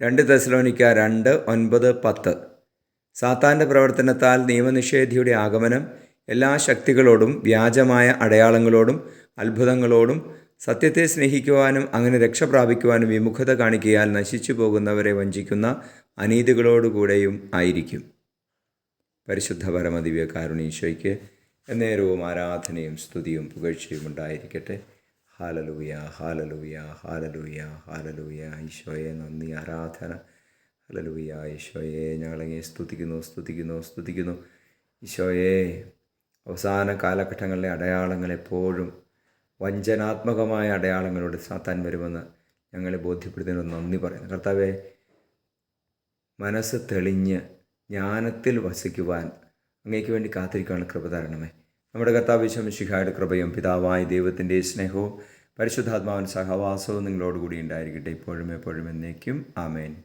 2 തെസ്സലോനിക്ക 2:9-10. സാത്താൻ്റെ പ്രവർത്തനത്താൽ നിയമനിഷേധിയുടെ ആഗമനം എല്ലാ ശക്തികളോടും വ്യാജമായ അടയാളങ്ങളോടും അത്ഭുതങ്ങളോടും സത്യത്തെ സ്നേഹിക്കുവാനും അങ്ങനെ രക്ഷ പ്രാപിക്കുവാനും വിമുഖത കാണിക്കയാൽ നശിച്ചു പോകുന്നവരെ വഞ്ചിക്കുന്ന അനീതികളോടുകൂടെയും ആയിരിക്കും. പരിശുദ്ധ പരമദിവ്യ കാരുണ്യീശോയ്ക്ക് എന്നേരവും ആരാധനയും സ്തുതിയും പുകഴ്ചയും ഉണ്ടായിരിക്കട്ടെ. Hallelujah, hallelujah, hallelujah, hallelujah. ഈശോയെ നന്ദി, ആരാധന. ഹല്ലേലൂയ. ഈശോയെ ഞങ്ങളങ്ങേ സ്തുതിക്കുന്നു. ഈശോയെ, അവസാന കാലഘട്ടങ്ങളിലെ അടയാളങ്ങൾ എപ്പോഴും വഞ്ചനാത്മകമായ അടയാളങ്ങളോട് സാത്താൻ വരുമെന്ന് ഞങ്ങളെ ബോധ്യപ്പെടുത്തുന്നതിന് നന്ദി പറയുന്നു. കർത്താവേ, മനസ്സ് തെളിഞ്ഞ് ജ്ഞാനത്തിൽ വസിക്കുവാൻ അങ്ങേക്ക് വേണ്ടി കാത്തിരിക്കാനുള്ള കൃപ തരണമേ. നമ്മുടെ കർത്താവ് ഈശോ മിശിഹായുടെ കൃപയും പിതാവായ ദൈവത്തിൻ്റെ സ്നേഹവും പരിശുദ്ധാത്മാവിൻ്റെ സഹവാസവും നിങ്ങളോടുകൂടി ഉണ്ടായിരിക്കട്ടെ, ഇപ്പോഴും എപ്പോഴും എന്നേക്കും. ആമേൻ.